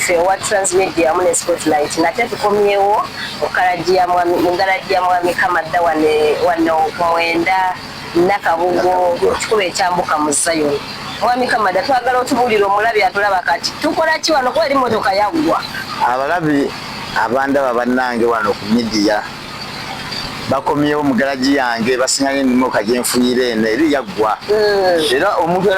waffe wa Transmedia mu Spotlight nate tukomyewo okalajia mwami Kamadda wano mwenda Nakabugo kikube ekyambuka mu Zion. Mwami Kamadda twagala otubulira omulabi atulaba kati tukola ki wano kuba eri motoka yaggwa. Abalabi abandaba bannange wano ku media bakomyewo mu garaji yange basinyanye n'imoka gye nfunire eno eri yaggwa. Era omuntu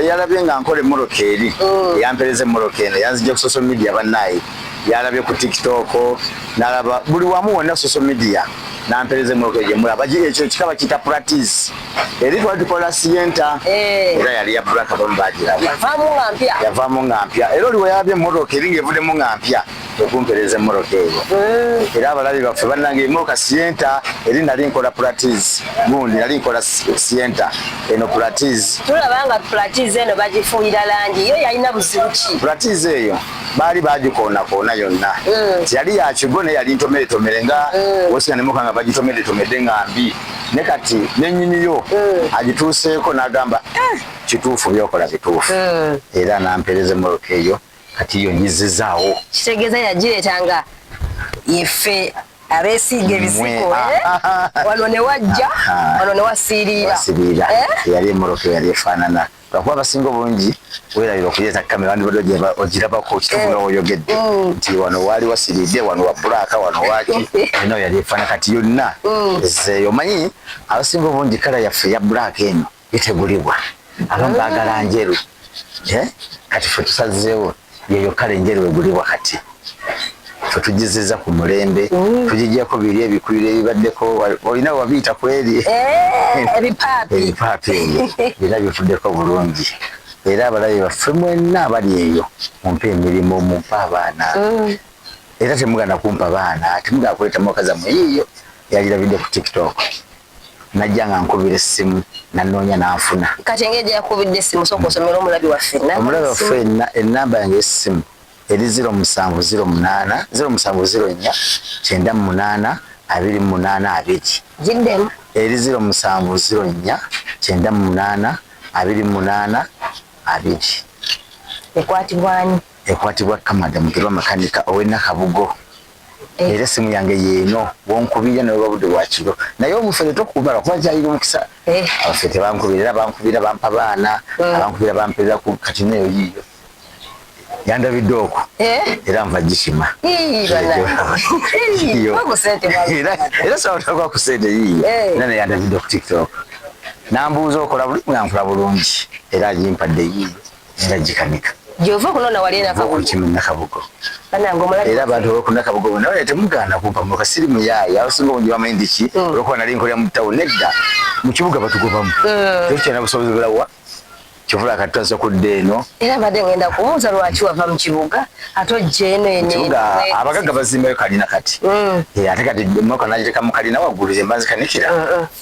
yalabye nga nkole moroka eri yampereze moroka eno yanzije ku social media bannaye yalabye ku TikTok nalaba buli wamu wonna social media nampereze moroka gye mulaba ekyo kikaba kita practice eri twatukola sienta era yali ya Black Bombagira yavaamu ngampya era oliwo yalabye moroka eri ng'evuddemu ngampya okumpereze moroka eyo era abalabi baffe bannange emoka sienta eri nali nkola practice gundi nali nkola sienta eno practice tulabanga practice eno bagifuuyira langi yo yalina buzibu ki practice eyo baali bagikoona yonna yali yakigone yali ntomeretomere nga wosiga nemoka nga bagitomeretomedde nga mbi ne kati nenyiniyo agituuseeko n'agamba kituufu byokola bituufu era nampereze moroka eyo kati yo nyizizaawo kitegeeza yagireetanga yeffe abeesiga ebisiko wano ne wajja wano ne wasiirira yali emoroka yali efaanana lwakuba abasinga obungi weerabira okuleeta kamera wandibadde ogirabako kituufu nga woyogedde nti wano waali wasiiridde wano wa Black wano waki eno yali efaana kati yonna ezeeyo omanyi abasinga obungi kala yaffe eya Black eno yetegulibwa abamu baagala njeru kati ffe tusazeewo yeyo kale enjeru egulibwa kati tugiziza ku mulembe tugijjako biri ebikuliro ebibaddeko olina wabiyita kweri ebipaapi era bituddeko bulungi era abalabi baffe mwenna abali eyo mumpe emirimu mumpe abaana era temugana kumpa baana temugana kuleetamu okazammwe yiiyo yagirabidde ku TikTok najja nga nkubira essimu nanoonya n'anfuna kati engeri yakubidde essimu sooka osomera omulabi waffe ennamba yange essimu eri 0708 0704 98 28 giddemu eri 0704 98 28 ekwatibwani ekwatibwa Kamadda Mugirwa makanika ow'e Nakabugo era essimu yange yeeno wonkubira nawe babudde bwa kiro naye omufere tokubala kuba kyayira omukisa abaffe tebankubira era bankubira bampa baana abankubira bamperera ku kati neyo yiiyo yandabidde okwo era nva gishima era sawatakwa ku sente yiiyo era neyandabidde ku TikTok nambuuza okola buli nga bulungi era agimpadde yiiyo era gikanika gyova okunona wali Nakabugo era abantu boku Nakabugo nawe temugaana kumpa mu kasiri muyaaya abasinga obungi bamanyi ndiki olwokuba nali nkolera mu ttawuni nedda mu kibuga batugobamu tetukyalina busobozi bulawa kivula kati twaza kudda eno era badde ngenda kumubuuza lwaki wava mu kibuga ate ojja eno ekibuga abagagga bazimbayo kalina kati ate kati emoka nagitekamu kalina waggulu embazikanikira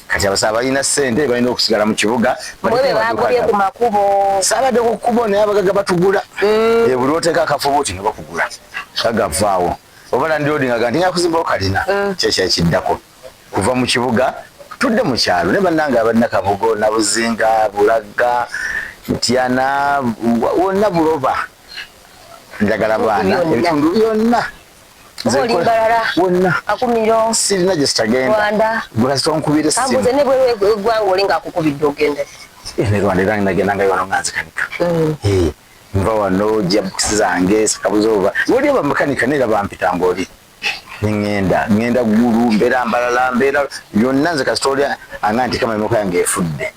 kati abasaba balina ssente balina okusigala mu kibuga bagulye ku makubo saabadde ku kkubo naye abagagga batugula buli oteeka akafuba oti ne bakugula kagavaawo oba landirodingaga nti nga kuzimbawo kalina kyekyakiddako kuva mu kibuga tudde mu kyalo ne bannange abali Nakabugo Nabuzinga Bulaga Mtyana wonna Buloba njagala baana ebitundu byonna wonna akumiro sirina gye sitagenda gwasitonkubira essimu ambuze ne bwe gwanga olinga akukubidde ogenda ne Rwanda era nagendanga wano nga nzikanika nva wano jabukisi zange sakabuza oba oli aba makanika nera bampitanga oli ngenda gulu mbeera mbalala mbeera byonna nze kasitolya anga nti kama emoka yange efudde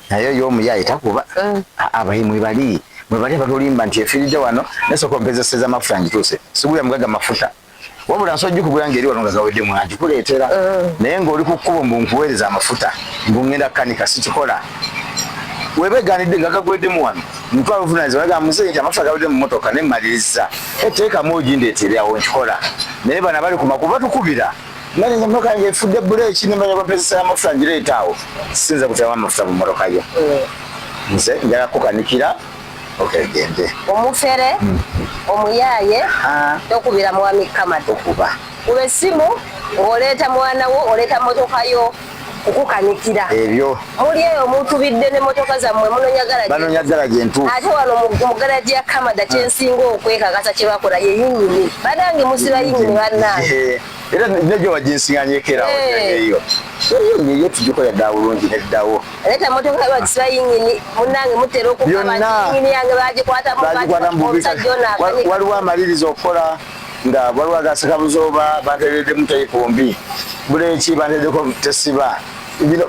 naye y'omuyayi takuba abayimu mwebali abatolimba nti efiiridde wano nesooka mpezeseza amafuta ngituuse sigulya mugaga mafuta wabula nsojja okugula ngeri wano nga gawedde mwangi kuleetera naye ng'oli ku kkubo mbu nkuweereza amafuta mbu ngenda kukanika sikikola webeegaanidde nga gagweddemu wano mutwala obuvunaanyizibwa naga muzeeyi nti amafuta gawedde mu mmotoka ne mmaliriza eteekamu ogindeetererawo nkikola naye bana bali ku makubo batukubira nali emmotoka yange efudde buleeki ne manya bapezesa amafuta ngireeta awo sinza kuteramu amafuta mu mmotoka yo nze njala kukanikira okegende omufere omuyaaye tokubira mwami Kamadda okuba kuba essimu ng'oleeta mwana wo oleeta mmotoka yo okukanikira ebyo muli eyo mutubidde ne motoka zammwe banonya garaji entuufu ate wano mu garaji ya Kamada kyensinga okwekakasa kye bakola ye yinyini banange musiba yinyini bannange era nejo waginsiŋŋanyekerawo eyo ye tugikola dda bulungi neddawo leeta motoka bagisiba yinyini munnange mutera okukaba yinyini yange bagikwata omusajja ono waliwo amaliriza okukola nga waliwo agaseka buzooba banteereddemu teikombi buleki banteereddeko tesiba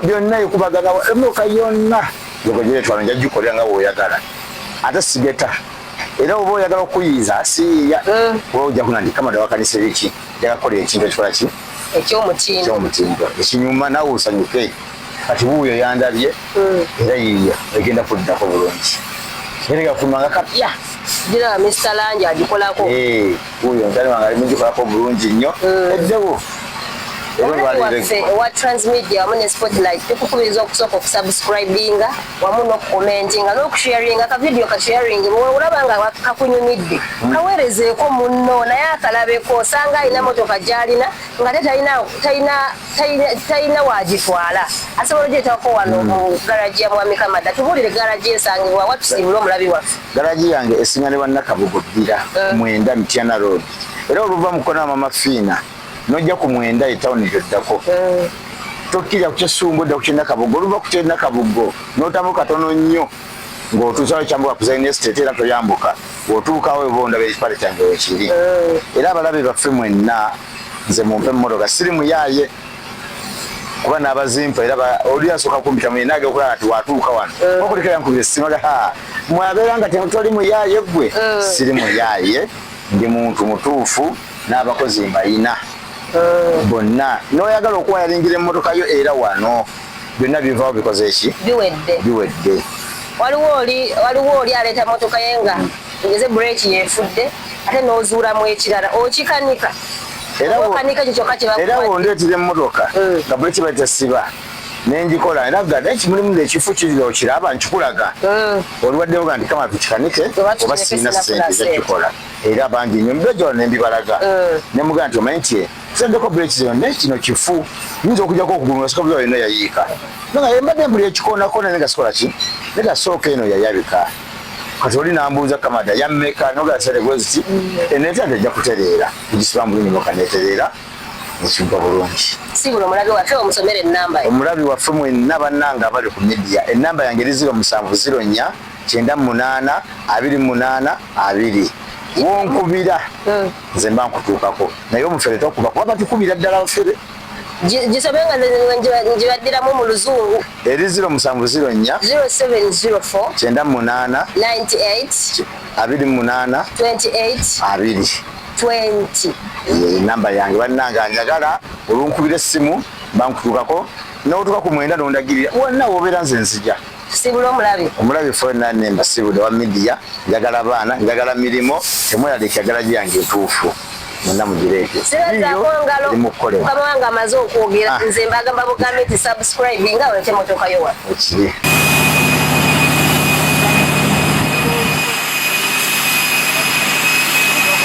byonna ekubagana emotoka yonna yogogiretwano njagikolera nga bw'oyagala ate sigeta era oba oyagala okuyiiza asiiya oba ojja kunandi Kamada wakanisa ebiki yagakola ekintu ekikola ki ekyomutindo ekinyuma naawe osanyuke kati buuyo yandabye era yiiyo egenda kuddako bulungi era gafulumanga kapya gira Mr. Langi agikolako buuyo ntani wange alimugikolako bulungi nnyo eddewo waffe ewa Transmedia wamu ne Spotlight tukukubiriza okusooka okusubscribinga wamu n'okukomentinga n'okusharinga akavidiyo kasharingi olaba nga kakunyumidde kaweerezeeko munno naye akalabeko osanga alina motoka gy'alina nga talina wagitwala asobola ogyetako wano mu garaji ya Mwami Kamada tubuulire garaji esangibwa watusiibula omulabi waffe garaji yange esiŋŋanibwa Nakabugo bbira 9 Mityana Road era oluva mu kona Mama Fiina nojja ku 9 etawuni gyoddako tokkirya ku kyesumbu odda ku kyenakabugo oluva ku kyenakabugo n'otambuka katono nnyo ng'otuusawo kyambuka ku Zion Estate era toyambuka bw'otuukawo oba ondaba ekipale kyange wekiri era abalabe baffe mwenna nze mumpe emmotoka siri muyaaye kuba n'abazimpa era oli asooka kumpita mwenage okulaba nti watuuka wano okulekera nkubira essimaga mwabeera nga toli muyaaye ggwe siri muyaaye ndi muntu mutuufu n'abakozi mbayina bonna n'oyagala okuwayalingira emmotoka yo era wano byonna bivaawo bikoze eki biwedde waliwo oli aleeta motoka ye nga ngeze bureeki yefudde ate n'ozuulamu ekirala okikanika era wondeetera emmotoka nga bureeki batesiba nenjikola era gadde kimulimu ekifo kirira okiraba nkikulaga oliwaddewo ga ndi Kamala tukikanike oba sirina ssente zekikola era bangi nnyo mbejola nembibalaga nemugaa nti omanyi nti tusaddeko bureeki zonna kino kifu nyinza okugyako okugulu nga sika buzawo yonna yayiika nga yembadde mbuli ekikoonakona naye nga sikola ki naye gasooka eno yayabika kati oli nambuuza Kamada yammeka nogaseregweziti eneeta nti ejja kutereera kugisiba mbuli nimoka neetereera ekigwa bulungi sibula omulabi waffe omusomera ennamba omulabi waffe mwenna bannanga abali ku media ennamba yange eri 0704 98 28 2 wonkubira nze mba nkutuukako naye omufere tokuba kuba batukubira ddala ofere gisobenga ngibaddiramu mu luzungu eri 0704 0704 98 98 28 28 2 namba yange bannanga njagala olunkubira essimu bankutuukako n'otuuka ku 9 n'ondagirira wonna wobeera nze nzija sibula omulabi fonna nemba sibula wa media njagala abaana njagala mirimo temweraliikira garaji yange entuufu mwenna mugireete mukama wange amaze okwogera nze mbagamba bugambe nti subscribe nga olete motoka yo waffe